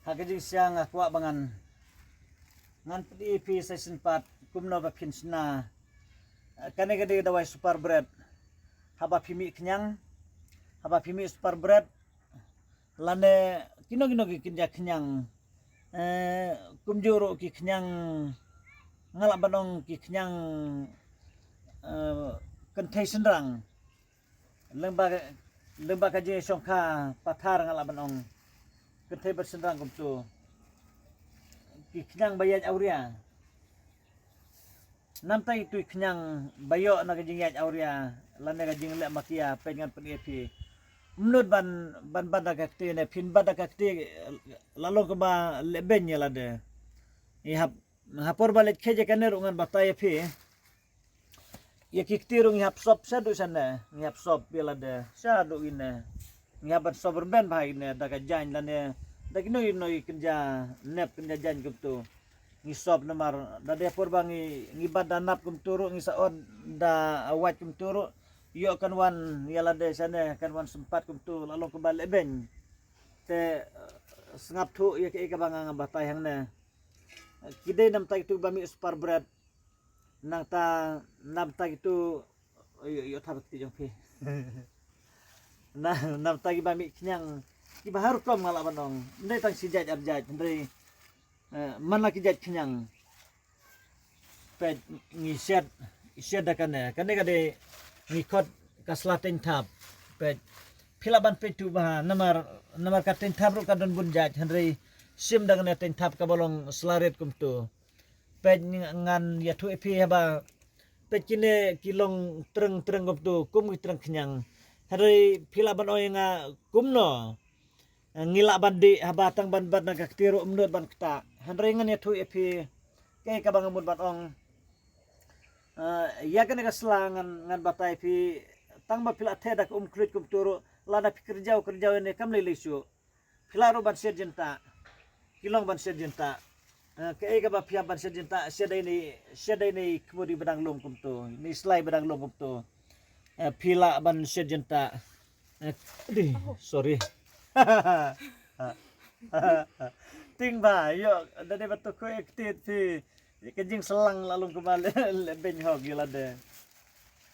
Hagajing siya nga kuha bangan ngan PDP season 4 kumno ba pinsna kani gadi dawai super bread haba pimi kenyang super bread lane kino gi kinja kenyang kumjuro ki kenyang ngalak banong ki kenyang kentai sendrang lembaga je songka pathar ngalak banong kentai bersendrang kumtu ki kenyang bayat auria namtai tu kenyang bayo na gajing yat auria lane gajing lek makia pengan PDP menurut ban dakakti ne pin badakakti lalu ke ba leben ya lade ihap hapor balik keje kaner ungan bataya pi ya kiktirung ihap sop sadu sana ihap sop belade sadu ine ihap sop berben bahai ne daga jan lane dagi noi kerja nep kerja jan kumtu ngisop namar dade por bangi ngibad danap kumturu ngisaon da awat kumturu yo kan wan yalade sana kan wan sempat kumtu lalu ke balik ben te sengap tu ya ke banga ngabatay hang na kidai nam ta itu bami super bread nang ta nam ta itu yo thabak ti jong pi nah nam ta bami kenyang ki bahar kom ngala banong ndai tang sijaj abjaj ndai mana kijaj kenyang pe ngiset iset dakane kane kade ngikot kaslaten tap pe pilaban petu bah namar katen tap ru kadon bunjat henry sim dengan ten tap kabolong slaret kumtu pe ngan ya tu epi haba pe kine kilong treng kumtu kum treng kenyang henry pilaban oyenga kumno ngila bandi haba tang ban naga ktiru umnut ban kta henry ngan ya tu epi ke kabang mud ban ong ya kan ngan batai pi tang ba pila thedak krit kum turu lada kerja ne kam lisu pila ro ban serjenta kilong ban serjenta ke ka ba pia ban serjenta sedai ni kemudi bedang lum kum tu ni slai bedang lum kum tu pila ban serjenta sorry ting ba yo dade batu ko ektit pi kejing selang lalu kembali lebih hog gilade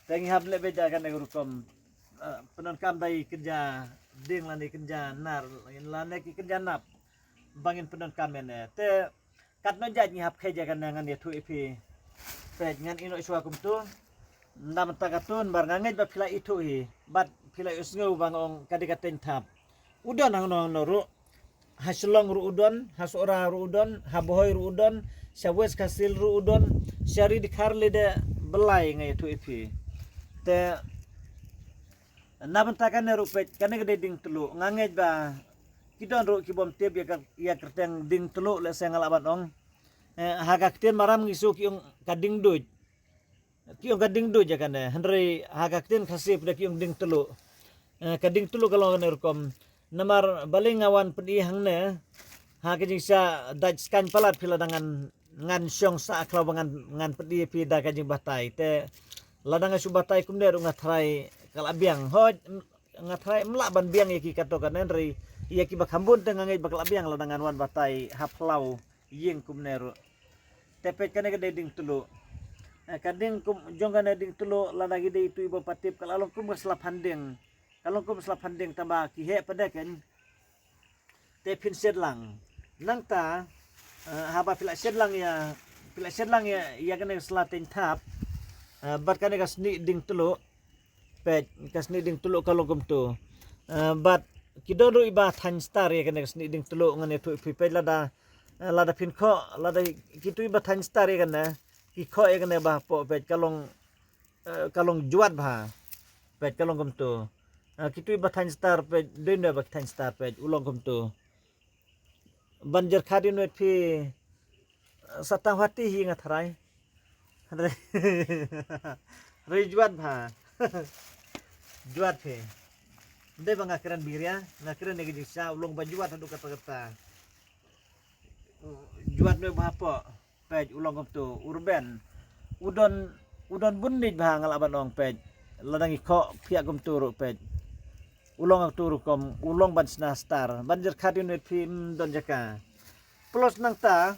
tengi hab lebih jaga negurukom penon kambai kerja ding lani kerja nar lani kerja nap bangin penon kamene te katno jaj hab keja kan ngan ya tu ipi pej ngan ino iswa kumtu nam takatun bar nganget ba pila itu hi bat pila usngu bangong kadikaten tap udon nang noru haslong ru udon hasora ru udon haboy ru udon syawes kasil ru udon syari dikarle de belai ngai tu ipi te nabantakan ne rupet kane gede ding telu nganget ba kidon ru kibom teb ya kerteng ding telu le sengal abat ong hagak ten maram ngisu ki ong kading duj ja kane henry hagak ten khasip de ki ong ding telu kading telu kalau ne rukom namar baling awan pedi hangne ha ke jingsa daj skan palat pila dengan ngan syong sa aklau ngan pedi pi da kajing batai te ladang su batai kum der ngathrai kalabiang hoj ngathrai mla ban biang yaki kato kanen ri yaki bakambun teng ngai bakalabiang ladangan wan batai haplau ying kum neru tepet kane gede ding tulu kading kum jongane ding tulu ladagi de itu ibu patip kalau kum selap handing kalau kum selap handing tambah kihe pedaken te pin sedlang nang ta haba pila sedlang ya ya kene selatin tap bat kane kasni ding tulu pet kasni ding tulu kalau kum tu bat kidodo iba than star ya kene kasni ding tulu ngane tu pe lada pin kho lada kitu iba than star ya kene ki kho ya kene ba po pet kalong juat ba pet kalong kum tu kitu iba than star pet dende ba than star pet ulong kum tu banjar khadin wet pi satang hati hi ngathrai re juat ba juat phe de banga keren birya ngakren ne gi sa ulong ba juat hadu kata juat me ba po pej ulong tu urban udon bundit ba ngalaban ong pej ladang ikho pia kum turu pej ulong ang turukom ulong ban snastar banjir khadin net phim don jaka plus nang ta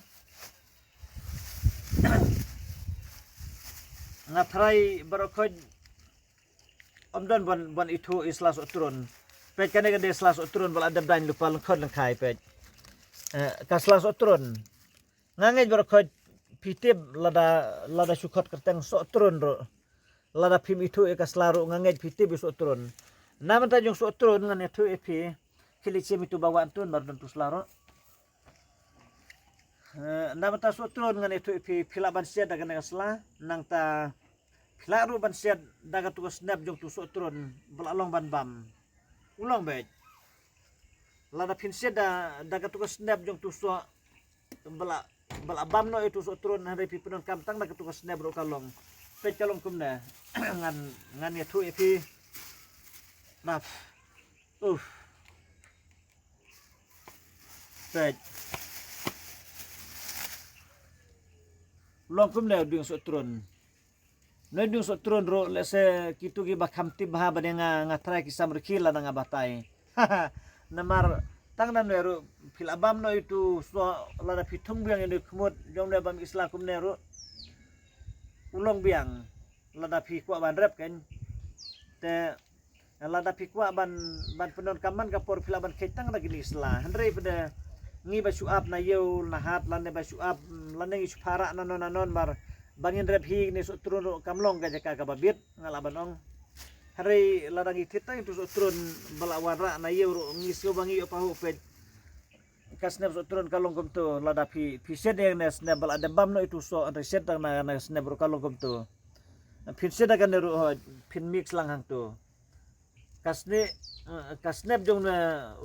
ngathrai barokoj omdon bon itu islas utrun pet kane gede islas utrun bal adab dain lupa lengkot lengkai pet kaslas utrun ngangej barokoj pitib lada syukot kerteng so utrun ro lada phim itu kaslaru ngangej pitib so utrun naman ta jong so utrun ngan itu epi kilicem itu bawaan tun bar dan tuslaro naman ta so utrun ngan itu epi pilaban sia daga ngasla nang ta Laru ban siat daga tugas snap jong tu sotron belalong ban bam. Ulang baik. Lada pin siat daga tugas snap jong tu so bela bam no itu sotron hari pi penon kamtang daga tugas snap ro kalong. Pet kalong kumna ngan ya tu epi. Naf. Pet. Long kumna dung sotron. Nandung so turun ro lese kitu gi bakam tib ha bane nga try kisam rikila nga batay. Namar tang nan ro fil abam no itu so lada pitung biang ini kumut jom le bam islam kum ne ro ulong biang lada pi kwa ban rep kan te lada pi kwa ban penon kaman kapor fil aban ketang lagi ni islam andre pada ngi ba syuab na yeu nahat lande ba syuab lande ngi syupara nanon mar bangin rep hi ni so turun kamlong ga jaka ka babit ngalaban ong hari ladang itita itu so turun balawan ra na yeu ngisio bangi apa hu pet kasnep so turun kalong kum tu lada pi set yang nes ne bal ada bam no itu so ada set na snep ro kalong kum tu pin set akan ro pin mix lang hang tu kasnep jong na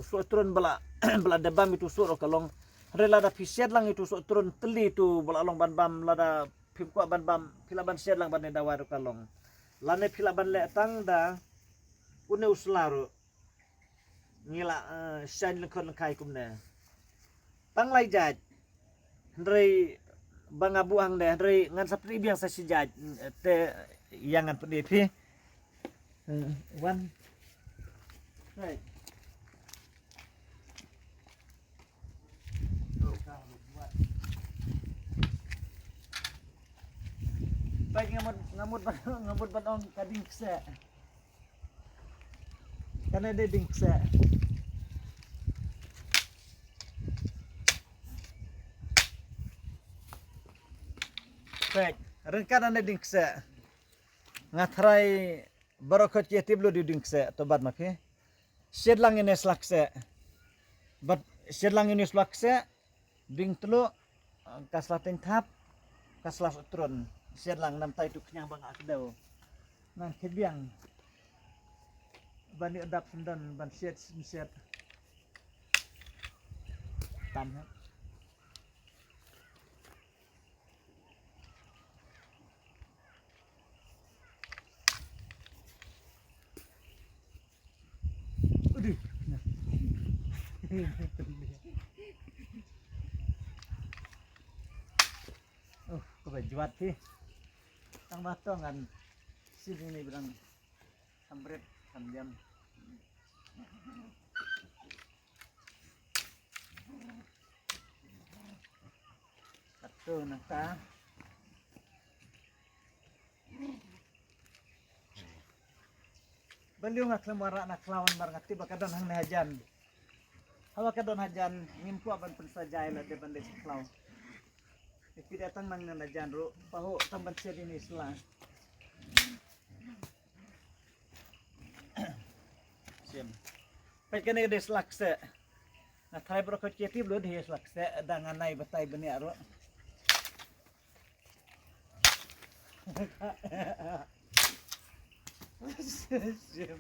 so turun bala ada bam itu so ro kalong hari lada pi set lang itu so turun teli tu bala long ban bam lada pimkwa ban bam pilaban siad lang ban dawar kalong lane pilaban le tang da une uslaro ngila shan lekon kai kumne tang lai jaj ndrei bangabu hang de ndrei ngan sapri biang sa si jaj te yangan pedi pi one right baik ngamut batong kading kse kana de ding kse baik rengkan ane ding kse ngathrai barokot ye tiblo di ding kse to bad make sedlang ine slakse bat sedlang ine slakse ding tlo kaslatin thap kaslas utron siat lang nam tai tu kenyang bang akdau nang kebiang bani adap sendan ban siat tam ha aduh kebajuat sih tang batong kan sini ni bilang sambret jam satu nangka beliau ngak lemara nak lawan bar ngati bakadon hang hajan hawa kadon hajan ngimpu aban pensajai la de bande siklau Iki datang nang najan ro paho tamban sia ini selang. Sim. Pai kene de slakse. Na thai bro ko cheti blo de slakse dangan nai batai bani aro. Sim.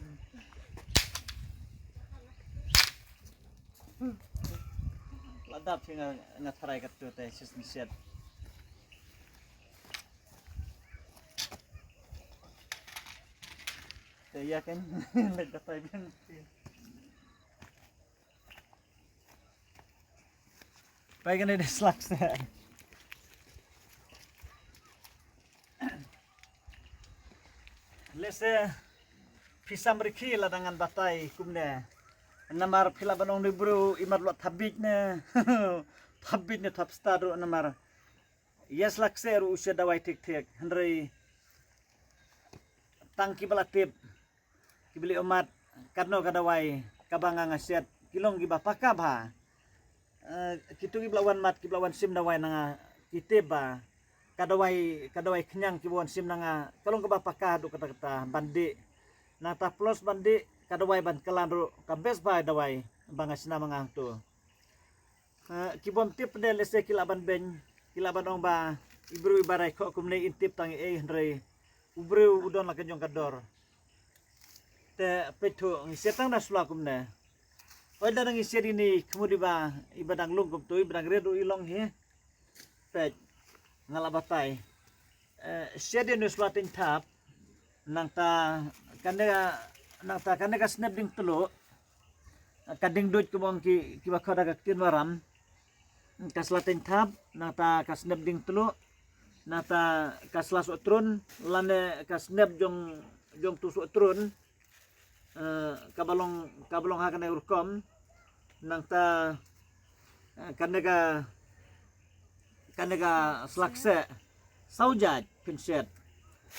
Ladap sing nga thai kat tu te sis set. Iya kan, ledak tajam. Baik ini dislak saya. Lese pisam riki ladangan batai kumne namar pila banong ni bro imar lot habit ne habit ne top stado namar yes lakseru usya dawai tik tik hendrai tangki balatip kibeli umat karno kadawai kabanga ngaset kilong giba pakabha kitu giblawan mat giblawan sim dawai nanga kiteba kadawai kenyang kibuan sim nanga kalong kaba pakah du kata-kata bandi nata plus bandi kadawai ban kelanru kabes ba dawai bangasna mangang tu kibom tip de lese kilaban ben kilaban ong ba ibru ibarai ko kumne intip tangi hendrai ubru udon la kenjong kador te petu setang na sula kumne oi da nang iseri ni kemudi ba ibadang lungkup tu ibadang redu ilong he pet ngalabatai sedi nu sula tin tap nang ta kanega snap ding tulo kading duit kumong ki bakada ka tin waram kaslatin tap nang ta kasnap ding tulo nata kaslas utrun lane kasnap jong tusu utrun kabalong hakane urkom nang ta kanega slakse saujat pinset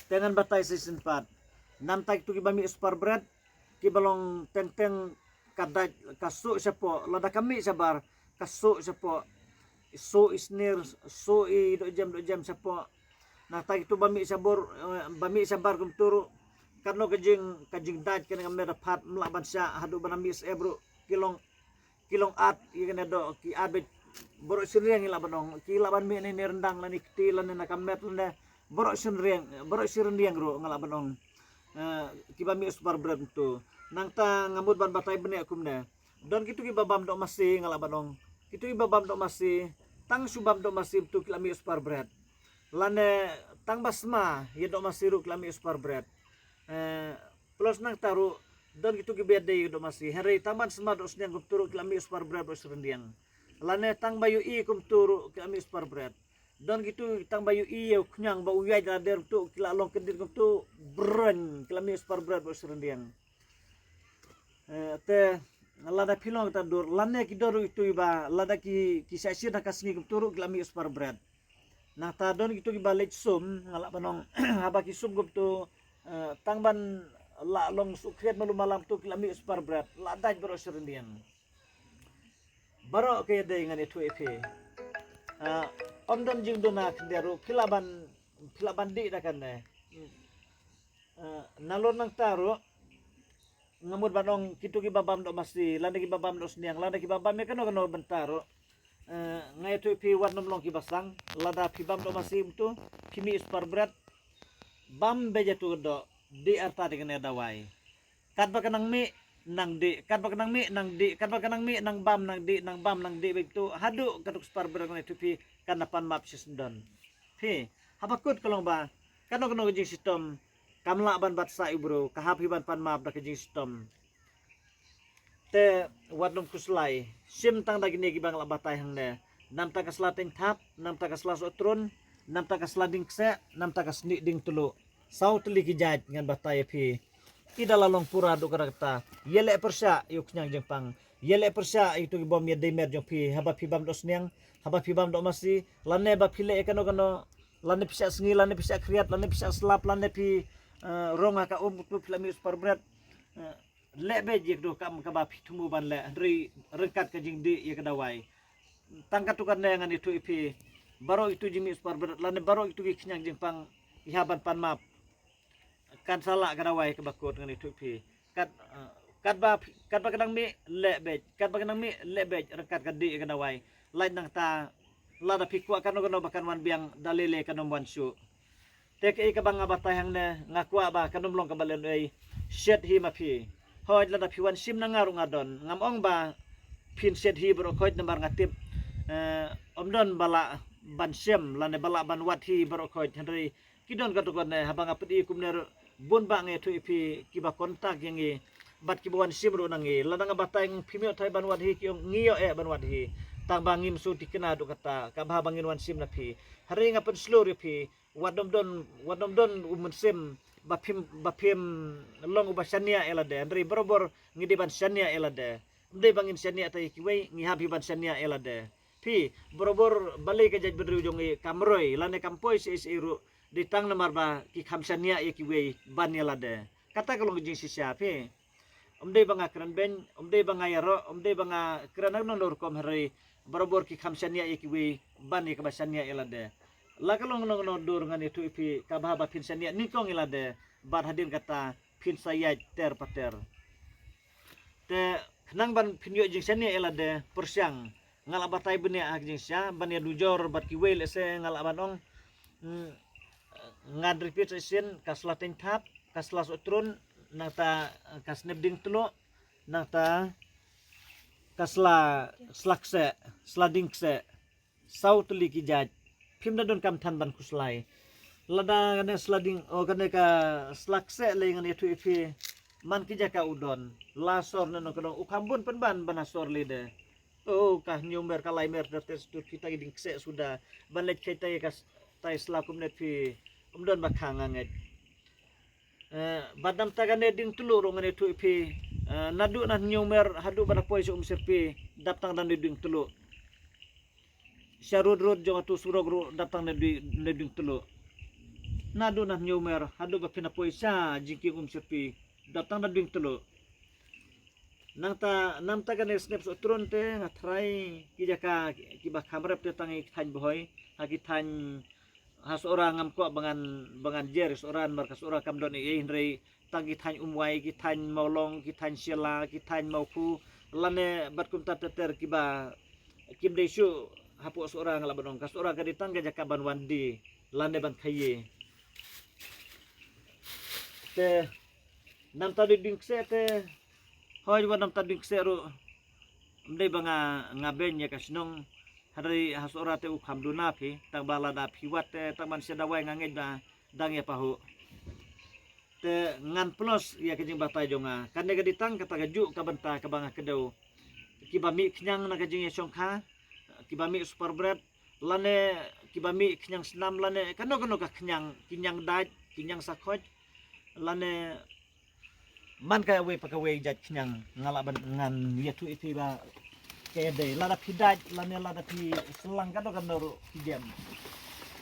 dengan batai season 4 nam tak tu kibami spar bread kibalong teng kadaj kasu siapo lada kami sabar kasu siapo so isnir so i do jam siapo nah tak itu bami sabar kum turu karno kajing daj kena kamera pat melaban sya hadu banamis ebro kilong at ikene do ki abet borok sireng ila banong ki laban mi ni rendang lani kti lani nakamet lani borok sireng ro ngala banong ki bami spar bread tu nang ta ngamut ban batai bene kumne don kitu ki babam do masih ngala banong kitu ki babam do masih tang subam do masih tu kilami spar bread lane tang basma ye do masih ru kilami spar bread plus nang taru don kitu ki bede do masih hari taman sma do snyang turu kilami spar bread do serendiang lane tang bayu i kum turu kilami spar bread don gitu tang bayu i kunyang ba uyai dader tu kila long kendir kum tu bren kilami spar bread do serendiang te lada pilong ta dur lane ki doru itu iba lada ki sasir na kasni kum turu kilami spar bread nah ta don gitu ki balik sum ngala panong haba ki sum kum tu tang ban la long sukret malu malam tu kilami spar bread la daj bro serendiang baro ke de ngani tu epe omdon jing dona kenderu kilaban di da kan ne nalor nang taru ngamut banong kitu ki babam do masti landa ki babam do sniang landa ki babam me kano bentaro ngai tu pi warnom long ki basang lada pi bam do masti tu kimi spar bread bam beje tu do di arta dengan dawai kat ba kanang mi nang di kat ba kanang mi nang di kat ba kanang mi nang bam nang di begitu hadu katuk spar bread ngai tu pi kanapan map sisendon pi habakut kalong ba kano jing sistem kamla ban bat sa ibro kahap hiban pan map da jing sistem te wadlum kuslai sim tang dagini gibang labatai hangne nam ta kaslating tap nam ta kaslas utrun nam ta kaslading kse nam ta kasni ding tulu sau teli kijaj ngan batai pi ida lalong pura do kata yele persya yuk nyang jengpang yele persya itu bom ya demer jong pi haba pi bam dos nyang haba pi bam do masi lane ba pile kano lane pisa sengi lane pisa kriat lane pisa slap lane pi ronga ka tu filami spar bread lebe jek do kam ka ba pi tumu ban le ri rengkat ka jing di ya kadawai tangkat tu kan ngan itu ipi baro itu jimi spar bread lane baro itu ki nyang jengpang ihaban pan map kan salah kadawai ke bakut ngan itu pi kat ba kadang mi lebe kat ba kadang mi lebe rengkat ka di kadawai lain nang ta lada pikwa kano bakan wan biang dalile kanom wan syu tek e ka banga batay hang ne ngakwa ba kanom long kabalen ei shed hi ma phi hoy lada phiwan sim na ngaru ngadon ngamong ba phin shed hi bro khoit nambar ngatip omdon bala ban sem lane bala ban wat hi bro khoit hendri kidon katukon ne habanga pedi kumner bon ba nge tu ipi kiba kontak yang e bat kibuan sim ro nangi lada ngabatay ng phimyo thai ban wat hi kyong ngiyo e ban wat hi tang bangim su tikena do kata kabha bangin wan sim na phi hari nga pen slur phi wadom don umun sim bapim long ubasania elade andri borobor ngidiban shania elade mde bangin shania tai kiwei ngihabi ban shania elade pi borobor balai ke jaj bedru jongi kamroi lane kampoi se iru ditang namar ba ki khamsania e kiwei ban elade kata kalong jing sisya pi umde banga kran ben umde banga yaro umde banga kran nor kom hari borobor ki khamsania e kiwei ban e kabasania elade lakalong no dur ngani tu ipi kabha pin sania nikong ilade bad hadin kata pin sayat ter pater te nang ban pinyo jing sania ilade persyang ngala batai benia ag jing sia ban ya dujor bat kiwel ese ngala banong ngadri pit sin kasla tap kasla sotrun nata kasneb ding tulo nata kasla slakse sladingse sautli ki jaj Pimda don kam tan ban kuslai. Lada kane slading o kane ka slakse le ngane tu ifi man ki jaka udon. Lasor nano kadong ukambun pen ban banasor lede. Oh kah nyumber kalai mer dates tu kita giding kse sudah ban let kita kas tai slakum net fi umdon bakang nganget. Badam tagane ding tulu ro ngane tu ifi nadu na nyumber hadu bana poi so umsirpi daptang dan ding tulu. Syarud jong tu surogru datang na ding tulu. Nadu na nyumer hadu ba pinapoisa jingking sepi datang na ding tulu. Namta kan snap so tron te ngatrai kijaka kiba kamrep te tangi tan boy hagi tan has orang ngam ko bangan jeris orang markas orang kam don e hindrei tangi tan umwai ki tan maulong ki tan sila ki tan mauku lane batkum tater kiba kim desu hapu seorang la banong kas orang kaditang ka jakaban wandi lande ban khaye te nam ta ding se te hoy wa nam ta ding se ro mde banga ngaben ya kasnong hari has ora te ukham duna phi tang bala da phiwat te tang man sedawai ngangej da dang ya pahu te ngan plus ya kejing batai jonga kande kaditang kata gaju ka banta ka banga kedau kibami knyang na kajing ya songkha kibami super bread lane kibami kenyang senam lane kano ka kenyang daj kenyang sakoj lane man ka we pakawe jaj kenyang ngalaban ngan yetu itu ba kede lada pidaj lane lada pi selang kano pidem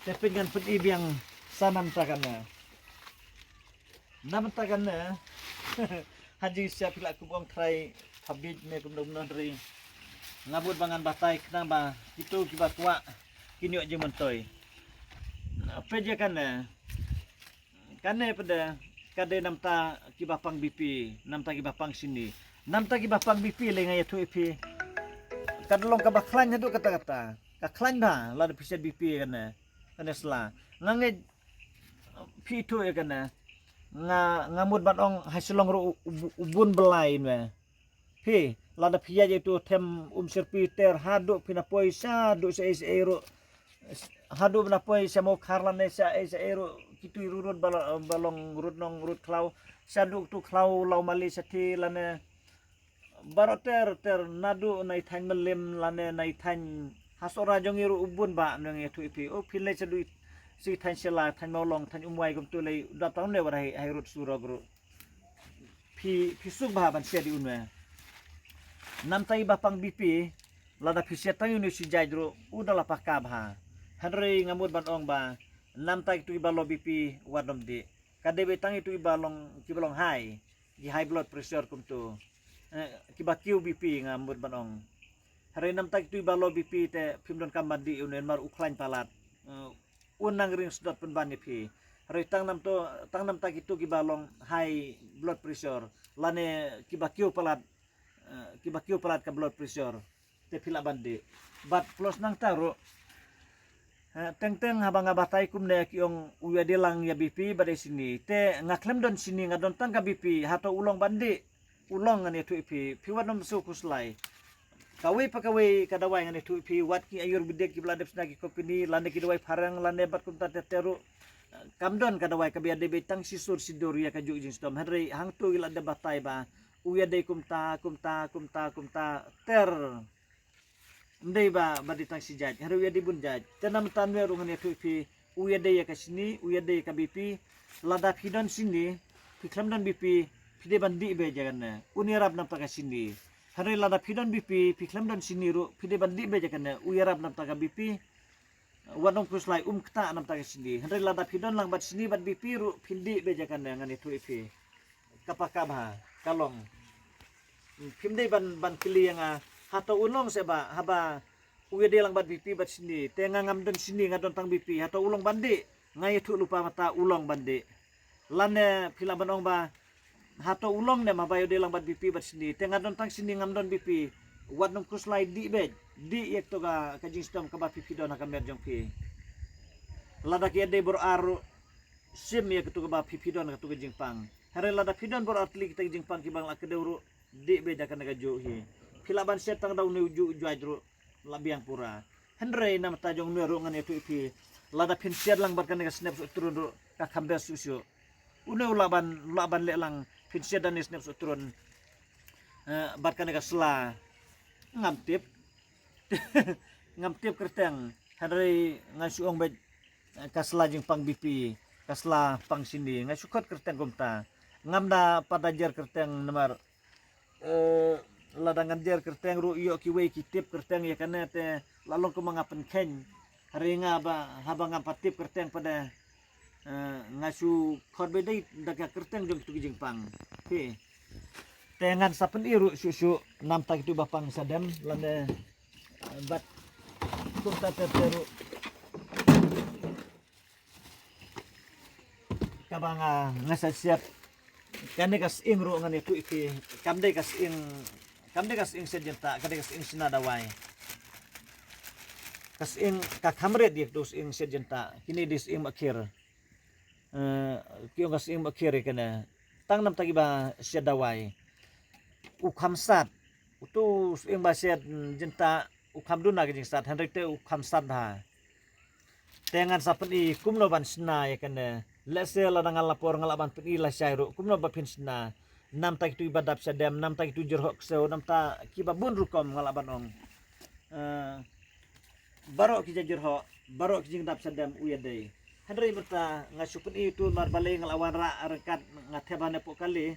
tapi dengan pedib yang sanam takana nam takana haji siap pilak kubong try habis me kumdom dari ngabut bangan batai kenapa itu kibat tua kini aja mentoy apa je kan pada kade namta kibapang BP namta kibapang sini namta kibapang BP le ngai tu ipi kadlong kabaklan itu kata-kata kaklan ba la bisa BP kan sela ngangai pi tu ya kan ngamut batong hasilong ru ubun belai me pi lada pia itu tem serpi ter hadu pina poisa do se ero hadu pina poisa mo karlan sa ero kitu irurut balong rut nong rut klau saduk tu klau lau mali sati lane baroter ter nadu nai than melim lane nai than hasora jong iru ubun ba nang etu ipi o pile sadu si than sela than molong than umwai gum tu lei datang ne warai hai rut suragru pi suk ba ban sia di unwe nam tai bapang BP lada pisia tang uni si jajdro udala pakabha hadrei ngamut ban ong ba nam tai tu ibalo BP wadom di kadebe tang itu ibalong kibalong high blood pressure kum tu kibakiu BP ngamut ban ong hari nam tai tu ibalo BP te pimdon kamadi unen mar uklain palat unang ring sedot pun ban pi hari tang nam tai itu kibalong high blood pressure lane kibakiu palat ka blood pressure te pila bandi bat plus nang taro teng habang abatai kum ne kiong uya delang ya BP badai sini te ngaklem don sini ngadon tang ka BP hato ulong bandi ulong ngane tu ipi piwadom su kuslai pakawai kadawai ngane tu ipi wat ki ayur bidek ki bladep snagi kopini lande ki dawai parang lande bat kum ta teru kamdon kadawai ka biade betang sisur sidur ya ka jujing stom hadrei hang tu ila de batai ba uya dei kumta ter ndei ba baditang si jaj haru ya dibun jaj tanam tanwe rungan ya tuipi uya dei ka sini uya dei ka BP lada pidon sini piklam dan BP pide bandi be jaganna unirab nam taka sini hari lada pidon BP piklam dan sini ru pide bandi be jaganna uyarab nam taka BP wadong kuslai kta nam taka sini hari lada pidon lang bat sini bat BP ru pindi be jaganna ngani tu ipi kapakabha kalong pimde ban kili yang hato ulong seba haba uyade lang bat BP bat sini tenga ngamdon sini ngadon tang BP hato ulong bandi ngai tu lupa mata ulong bandi lane pila banong ba hato ulong ne mabayo de lang bat BP bat sini tenga don tang sini ngamdon BP wadnom kuslai di be di yek to ga kajing stom ka ba pipi don ka merjong pi lada ki de bor aru sim yek to ga ba pipi don ka to ga jingpang hare lada pidon bor atli kita jingpang ki bang la kedewru di be jakan ga jo hi pila ban setang daw ne ju ajru labiang pura henre nam ta jong neru ngane tu ipi lada pin siat lang barkan ga snap turun ka kambe susu une laban le lang pin siat dan snap turun barkan ga sela ngamtip ngamtip kerteng henre ngasuong be kasla jing pang BP kasla pang sini ngasukot kerteng gomta ngamda pada jar kerteng nomor ladangan jar kerteng ru iyo kiwe kitip kerteng ya kana te lalong ko mga penken hari nga ba habang nga patip kerteng pada ngasu korbedai daga kerteng jong tugijing pang he tengan sapen iru susu nam tak itu bapang sadam lande bat kurta teru kabang ngasa siap kane kas ingru ngani tu iki kamde kas ing sejenta kade kas ing sinadawai kas ing ka kamret dik dos ing sejenta kini dis ing makir kiong kas ing makir kana tang nam tagiba sedawai ukhamsat utu ing baset jenta ukhamduna ke jing sat hanrite ukhamsat ha tengan sapen i kumno ban sna ya kana lese ladang lapor ngalaban pin ila syairu kumno ba pin sna nam tak tu ibadap sadam nam tak tu jerhok seu nam ta kibabun rukom ngalaban ong barok ki jerhok barok ki dap sadam uyadai handrai berta ngasupun itu mar balai ngalawan ra rekat ngathebane pokali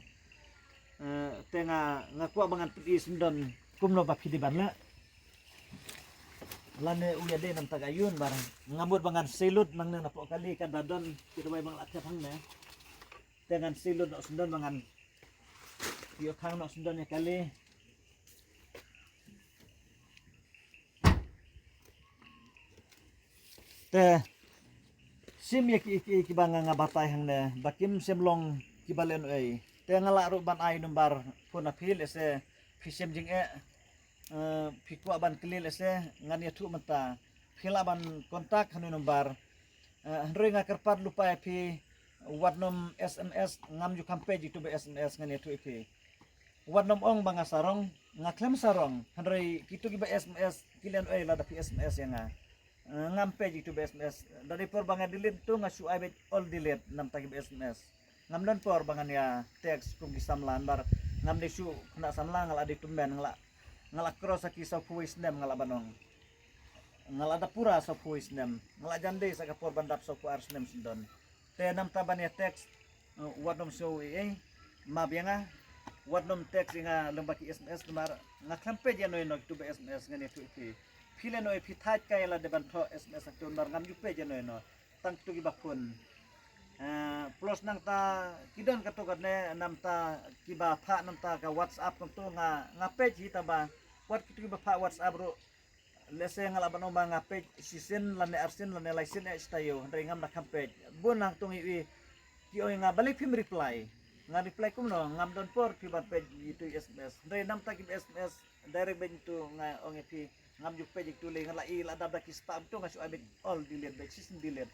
tenga ngakua bangan pin sendon kumno ba pidiban la lane uyade nam tagayun barang ngamut bangan silut nang na po kali kan dadon kita bay bang atyap hang na dengan silut no sundon bangan yo khang no sundon ya kali te sim ya ki bang nga batay hang na bakim semlong kibalen ay te ngala ro ban ay number phone apil ese fisem jing pikwa ban kelil ese ngan ya tu mata phila ban kontak hanu nombar hendre nga kerpat lupa pi wadnom SMS ngam ju campaign itu be SMS ngan ya tu pi wadnom ong banga sarong ngaklem sarong hendre kitu gi be SMS kilian lada pi SMS yang ngam page itu be SMS dari por banga delete tu ngasu ai all delete nam tagi be SMS ngam don por bangan ya teks kum gi samlan bar ngam desu kena samlang ngala di tumben ngala cross aki sa voice nem ngala banong ngala dapura sa voice nem ngala jande sa kapor bandap sa ars nem sindon te nam taban ya text wadom show mabianga wadom text nga lembaki SMS numar ngaklampe ya noy no tu be SMS ngani tu ipi pile no ipi thaj kay la deban tho SMS ak tu nar ngam jupe ya noy no tang tu gi bakun plus nang ta kidon katukat ne nam ta kiba pha nam ta ka WhatsApp kam tu nga page hita ba wat kitu ba pha WhatsApp ro lese ngalaban ba nga page sisen lane arsin lane license e stayo ndre ngam na page bon nang tung i ki oy nga balik pim reply nga reply kum no ngam don por pi ba page itu SMS ndre nam ta ki SMS direct ben tu nga ong pi ngam ju page tu le ngala i la da ki spam tu nga su abit all delete back sisen delete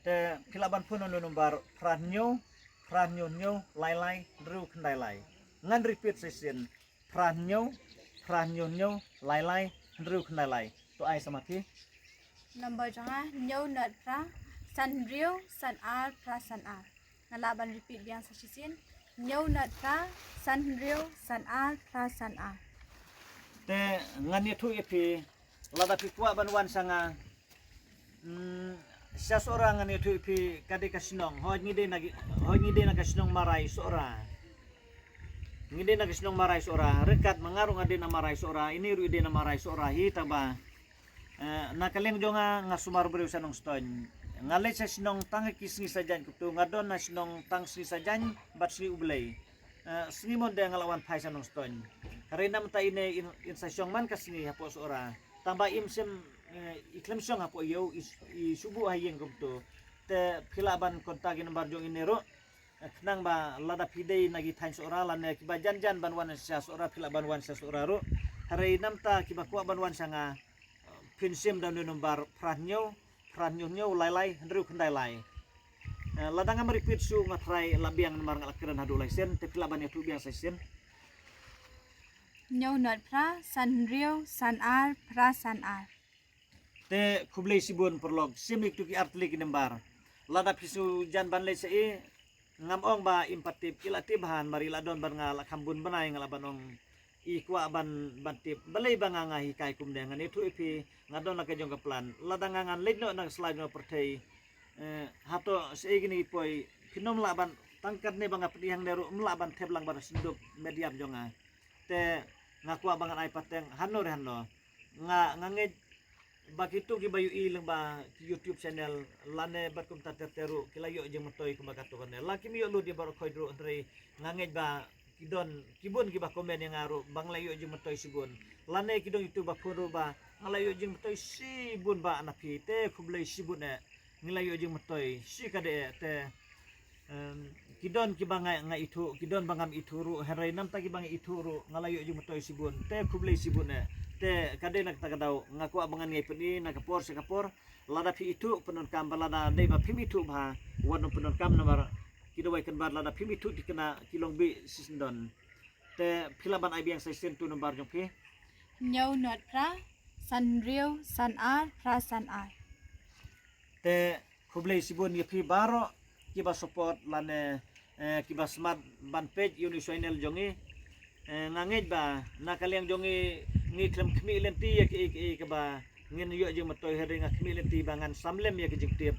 te kilaban pun no nomor pranyo nyo lai dru kendai lai ngan repeat session pranyo nyo lai dru kendai lai to ai samati number janga nyo natra san rio san ar pra san ar ngalaban repeat biang session nyo natra san rio san ar pra san ar te ngan itu epi lada pi kuat ban wan sanga siya seorang nga itu pi kade kasinong ngide na kasinong maray seorang ngide na kasinong maray seorang rekat mengarung ade na maray seorang ini ru ide na maray seorang hita ba nakaleng jo nga sumar beriu sanong ston ngale sa sinong tang kisni sajan kutu ngadon na sinong tang sni sajan bat sni ublay sni mon de ngalawan pai sanong ston karena mata ini in sa syong man kasni hapo seorang tambah imsem iklim syong hapo yo isubu hayeng kutu te pilaban kontagin barjong inero kenang ba lada pidei nagi tain seorang lan kiba janjan banwan sa seorang pilaban wan sa seorang ro hari namta kiba kuat banwan sanga pinsim dan nombar pranyo lai hendru kendai lai ladang repeat su ngatrai labiang nomor ngalakiran hadu lai sen te pilaban itu biasa sen Nyau nat pra san rio san ar pra san ar. te kublai sibun perlog simik tu ki artli ki nembar lada pisu jan ban le sei ngamong ba impatip ilati bahan mari ladon ban ngala kambun banai ngalaban ong ikwa ban tip balai banga nga hikai kum dengan itu ipi ngadon na kajong kaplan ladang ngangan legno nang slide no pertei hato sei gini poi kinom laban tangkat ne banga pedihang deru melaban teblang bar sinduk mediam jonga te ngakwa bangan ai pateng hanno ngange bagitu ki bayu ilang ba YouTube channel lane bakum tateru kilayo jeng metoy kumakato kanel laki mi lu di bar koidro entre ngange ba kibun ki ba komen yang ngaru bang layo jeng metoy sibun lane kidong itu ba puro ba ngalayo jeng metoy sibun ba anapi te kublay sibun nglayo jeng metoy si kade te kidon kibanga nga itu kidon bangam ituru herai nam tagi bang ituru ngalayo jeng metoy sibun te kublay sibun te kade nak takadaw ngaku abangan ngai peni nakapor sa kapor lada pi itu penon kam balada dei ba pim itu ba wano penon kam nomor kidawai kan bar lada pim itu dikena kilong bi sisendon te pilaban ai biang sai sentu nomor jongke Nyau nat pra san rio san ar pra san ar. te kublai sibun ye pi baro kiba support lane kiba smart ban page unisoinel jongi ngangej ba nakaliang jongi ngiklem kemilen ti ya ki ba ngin yo jeng matoy hering kemilen ti bangan samlem ya kijing tip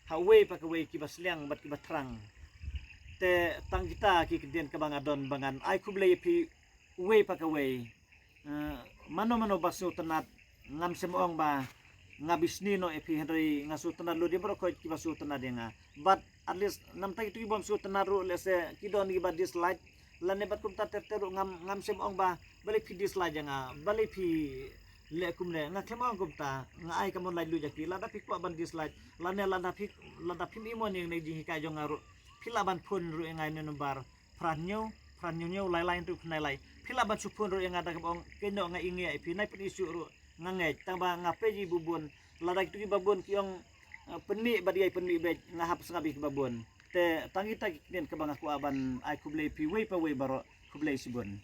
hawe pa kawe ki basliang bat ki batrang te tang kita ki kiden ka bangadon bangan ai kublay pi we pa kawe mano basu tenat ngam semong ba ngabisni no epi hendri ngasu tenat lu di bro ko ki basu tenat nga but at least nam ta itu ibom su tenat ru lese kidon ki ba dislike lane bat kum tateru ngam semong ba balik pi dislike nga balik pi le kumne nga kemong kum ta nga ai kamon lai lu jaki lada pi ko ban dislike lane lada pi imon yang nei jing ka jong ngaru pilaban pun ru ngai no nombar pranyo lai tu knai lai pilaban supun ru yang ada kabong keno nga ingi ai pi nai pi isu ru nga ngai tamba ngape ji bubun lada itu ki babun kiong peni badiai peni be ngahap sengabi ki babun te tangita kinen kabang aku aban ai kublay pi we pa we baro kublay sibun